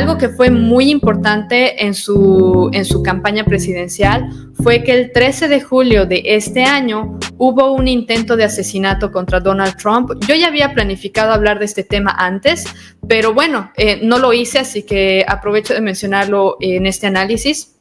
algo que fue muy importante en su campaña presidencial fue que el 13 de julio de este año hubo un intento de asesinato contra Donald Trump. Yo ya había planificado hablar de este tema antes, pero bueno, no lo hice, así que aprovecho de mencionarlo en este análisis.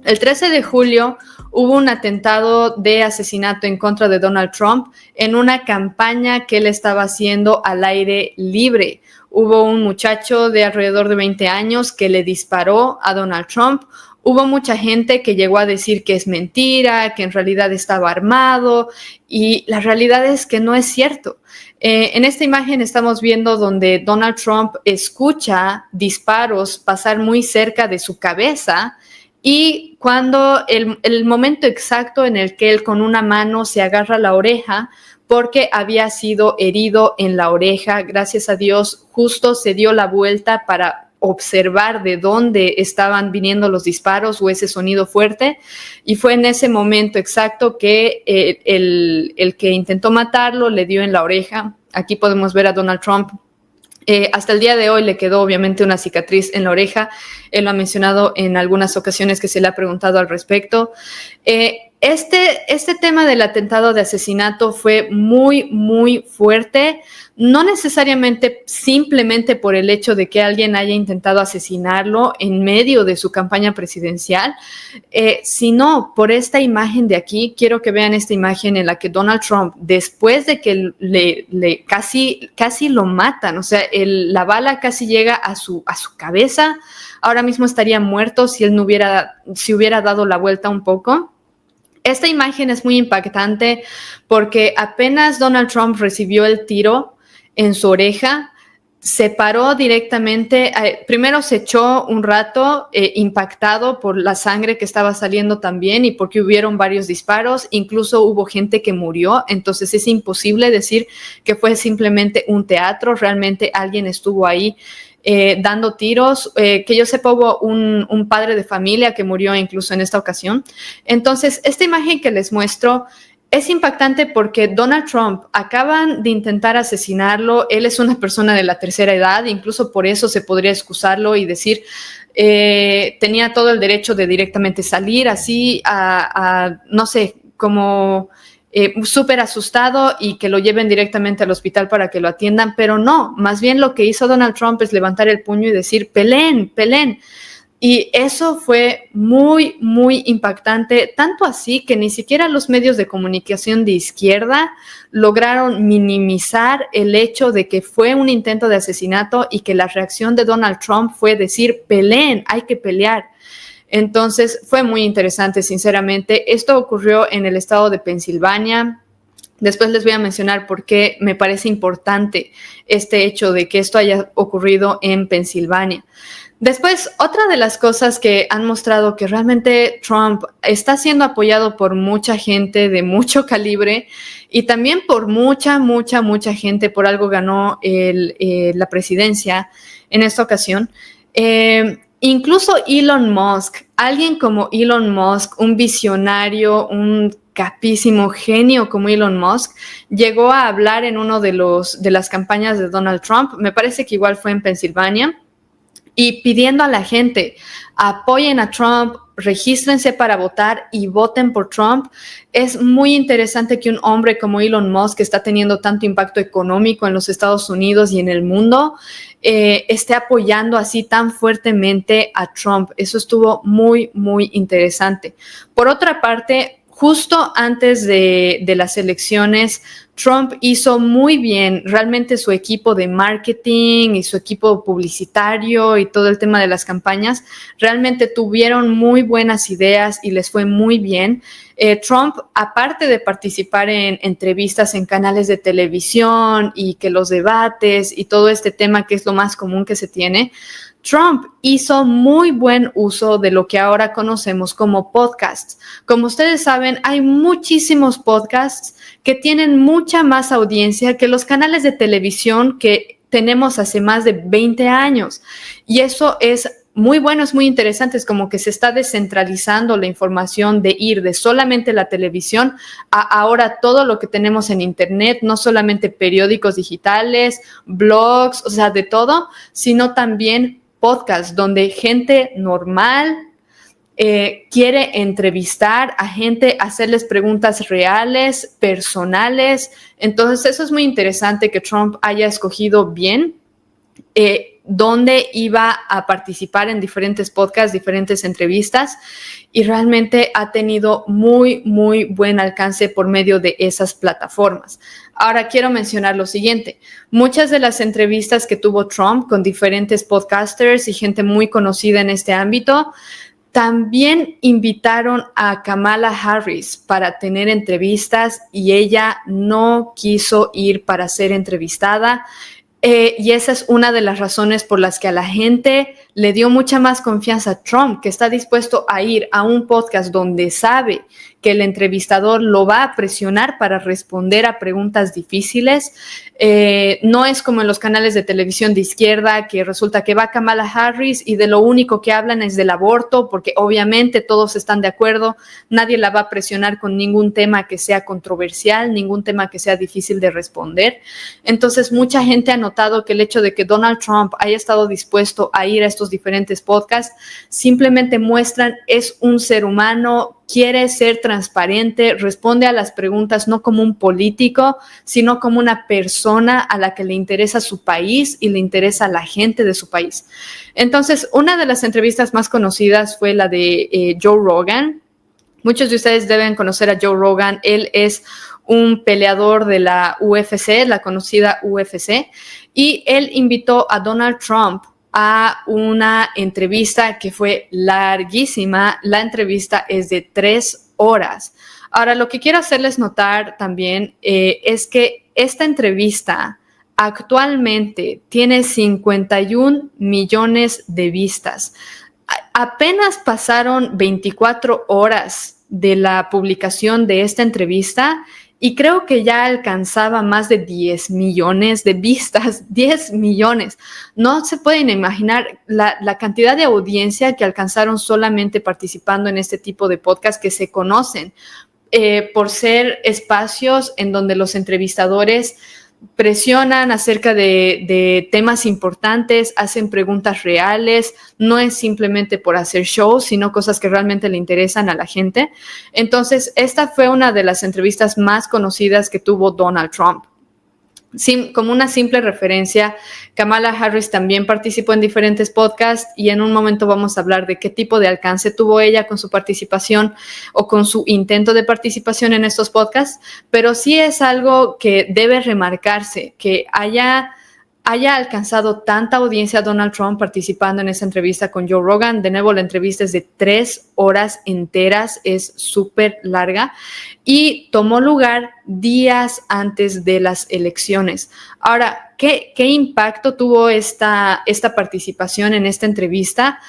El 13 de julio hubo un atentado de asesinato en contra de Donald Trump en una campaña que él estaba haciendo al aire libre. Hubo un muchacho de alrededor de 20 años que le disparó a Donald Trump. Hubo mucha gente que llegó a decir que es mentira, que en realidad estaba armado, y la realidad es que no es cierto. En esta imagen estamos viendo donde Donald Trump escucha disparos pasar muy cerca de su cabeza, y cuando el momento exacto en el que él con una mano se agarra la oreja porque había sido herido en la oreja, gracias a Dios justo se dio la vuelta para observar de dónde estaban viniendo los disparos o ese sonido fuerte, y fue en ese momento exacto que el que intentó matarlo le dio en la oreja. Aquí podemos ver a Donald Trump. Hasta el día de hoy le quedó obviamente una cicatriz en la oreja. Él lo ha mencionado en algunas ocasiones que se le ha preguntado al respecto. Este tema del atentado de asesinato fue muy, muy fuerte, no necesariamente simplemente por el hecho de que alguien haya intentado asesinarlo en medio de su campaña presidencial, sino por esta imagen de aquí. Quiero que vean esta imagen en la que Donald Trump, después de que le casi lo matan, o sea, la bala casi llega a su cabeza, ahora mismo estaría muerto si él si hubiera dado la vuelta un poco. Esta imagen es muy impactante porque apenas Donald Trump recibió el tiro en su oreja, se paró directamente, primero se echó un rato impactado por la sangre que estaba saliendo también y porque hubieron varios disparos, incluso hubo gente que murió, entonces es imposible decir que fue simplemente un teatro, realmente alguien estuvo ahí dando tiros. Que yo sepa, hubo un padre de familia que murió incluso en esta ocasión. Entonces, esta imagen que les muestro es impactante porque Donald Trump acaban de intentar asesinarlo. Él es una persona de la tercera edad, incluso por eso se podría excusarlo y decir tenía todo el derecho de directamente salir así no sé, como súper asustado y que lo lleven directamente al hospital para que lo atiendan, pero no, más bien lo que hizo Donald Trump es levantar el puño y decir, peleen, peleen. Y eso fue muy, muy impactante, tanto así que ni siquiera los medios de comunicación de izquierda lograron minimizar el hecho de que fue un intento de asesinato y que la reacción de Donald Trump fue decir, peleen, hay que pelear. Entonces fue muy interesante, sinceramente. Esto ocurrió en el estado de Pensilvania. Después les voy a mencionar por qué me parece importante este hecho de que esto haya ocurrido en Pensilvania. Después, otra de las cosas que han mostrado que realmente Trump está siendo apoyado por mucha gente de mucho calibre y también por mucha gente, por algo ganó la presidencia en esta ocasión. Incluso Elon Musk, alguien como Elon Musk, un visionario, un capísimo genio como Elon Musk, llegó a hablar en uno de las campañas de Donald Trump, me parece que igual fue en Pensilvania, y pidiendo a la gente, apoyen a Trump, regístrense para votar y voten por Trump. Es muy interesante que un hombre como Elon Musk, que está teniendo tanto impacto económico en los Estados Unidos y en el mundo, esté apoyando así tan fuertemente a Trump. Eso estuvo muy, muy interesante. Por otra parte, justo antes de las elecciones, Trump hizo muy bien, realmente su equipo de marketing y su equipo publicitario y todo el tema de las campañas, realmente tuvieron muy buenas ideas y les fue muy bien. Trump, aparte de participar en entrevistas en canales de televisión y que los debates y todo este tema que es lo más común que se tiene, Trump hizo muy buen uso de lo que ahora conocemos como podcasts. Como ustedes saben, hay muchísimos podcasts que tienen mucha más audiencia que los canales de televisión que tenemos hace más de 20 años. Y eso es muy bueno, es muy interesante. Es como que se está descentralizando la información de ir de solamente la televisión a ahora todo lo que tenemos en internet, no solamente periódicos digitales, blogs, o sea, de todo, sino también podcasts donde gente normal quiere entrevistar a gente, hacerles preguntas reales, personales. Entonces eso es muy interesante que Trump haya escogido bien dónde iba a participar en diferentes podcasts, diferentes entrevistas, y realmente ha tenido muy, muy buen alcance por medio de esas plataformas. Ahora quiero mencionar lo siguiente. Muchas de las entrevistas que tuvo Trump con diferentes podcasters y gente muy conocida en este ámbito, también invitaron a Kamala Harris para tener entrevistas y ella no quiso ir para ser entrevistada. Y esa es una de las razones por las que a la gente le dio mucha más confianza a Trump, que está dispuesto a ir a un podcast donde sabe que el entrevistador lo va a presionar para responder a preguntas difíciles. No es como en los canales de televisión de izquierda, que resulta que va Kamala Harris y de lo único que hablan es del aborto, porque obviamente todos están de acuerdo, nadie la va a presionar con ningún tema que sea controversial, ningún tema que sea difícil de responder. Entonces, mucha gente ha notado que el hecho de que Donald Trump haya estado dispuesto a ir a estos diferentes podcasts simplemente muestran es un ser humano, quiere ser transparente, responde a las preguntas no como un político, sino como una persona a la que le interesa su país y le interesa a la gente de su país. Entonces, una de las entrevistas más conocidas fue la de Joe Rogan. Muchos de ustedes deben conocer a Joe Rogan. Él es un peleador de la UFC, la conocida UFC, y él invitó a Donald Trump a una entrevista que fue larguísima. La entrevista es de 3 horas. Ahora, lo que quiero hacerles notar también es que esta entrevista actualmente tiene 51 millones de vistas. Apenas pasaron 24 horas de la publicación de esta entrevista y creo que ya alcanzaba más de 10 millones de vistas, 10 millones. No se pueden imaginar la cantidad de audiencia que alcanzaron solamente participando en este tipo de podcast que se conocen por ser espacios en donde los entrevistadores presionan acerca de temas importantes, hacen preguntas reales, no es simplemente por hacer shows, sino cosas que realmente le interesan a la gente. Entonces, esta fue una de las entrevistas más conocidas que tuvo Donald Trump. Como una simple referencia, Kamala Harris también participó en diferentes podcasts y en un momento vamos a hablar de qué tipo de alcance tuvo ella con su participación o con su intento de participación en estos podcasts, pero sí es algo que debe remarcarse, que haya alcanzado tanta audiencia Donald Trump participando en esa entrevista con Joe Rogan. De nuevo, la entrevista es de 3 horas enteras, es súper larga y tomó lugar días antes de las elecciones. Ahora, ¿qué impacto tuvo esta participación en esta entrevista?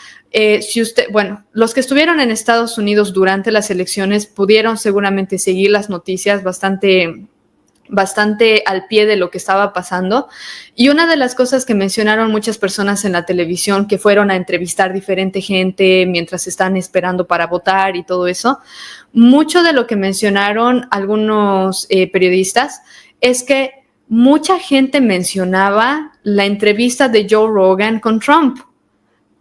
Los que estuvieron en Estados Unidos durante las elecciones pudieron seguramente seguir las noticias bastante al pie de lo que estaba pasando. Y una de las cosas que mencionaron muchas personas en la televisión que fueron a entrevistar diferente gente mientras están esperando para votar y todo eso, mucho de lo que mencionaron algunos periodistas es que mucha gente mencionaba la entrevista de Joe Rogan con Trump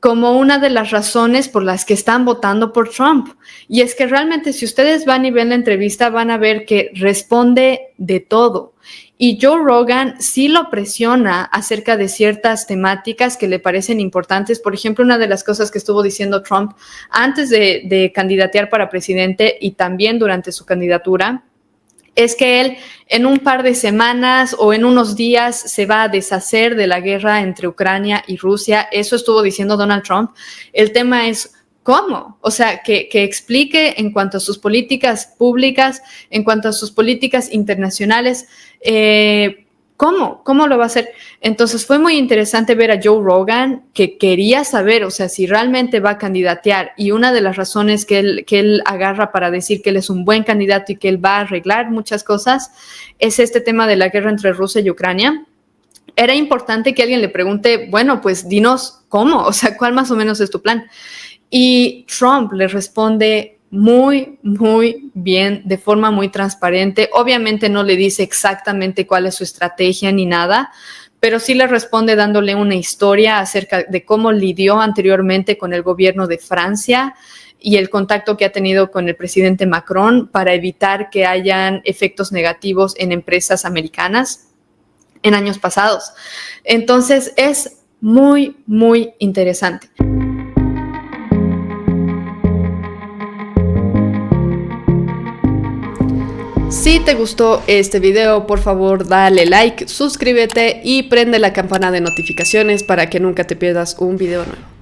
como una de las razones por las que están votando por Trump. Y es que realmente si ustedes van y ven la entrevista van a ver que responde de todo. Y Joe Rogan sí lo presiona acerca de ciertas temáticas que le parecen importantes. Por ejemplo, una de las cosas que estuvo diciendo Trump antes de candidatear para presidente y también durante su candidatura es que él en un par de semanas o en unos días se va a deshacer de la guerra entre Ucrania y Rusia. Eso estuvo diciendo Donald Trump. El tema es ¿cómo? O sea, que explique en cuanto a sus políticas públicas, en cuanto a sus políticas internacionales, ¿cómo lo va a hacer? Entonces fue muy interesante ver a Joe Rogan, que quería saber, o sea, si realmente va a candidatear, y una de las razones que él agarra para decir que él es un buen candidato y que él va a arreglar muchas cosas es este tema de la guerra entre Rusia y Ucrania. Era importante que alguien le pregunte, bueno, pues dinos cómo, o sea, ¿cuál más o menos es tu plan? Y Trump le responde muy, muy bien, de forma muy transparente. Obviamente no le dice exactamente cuál es su estrategia ni nada, pero sí le responde dándole una historia acerca de cómo lidió anteriormente con el gobierno de Francia y el contacto que ha tenido con el presidente Macron para evitar que hayan efectos negativos en empresas americanas en años pasados. Entonces es muy, muy interesante. Si te gustó este video, por favor dale like, suscríbete y prende la campana de notificaciones para que nunca te pierdas un video nuevo.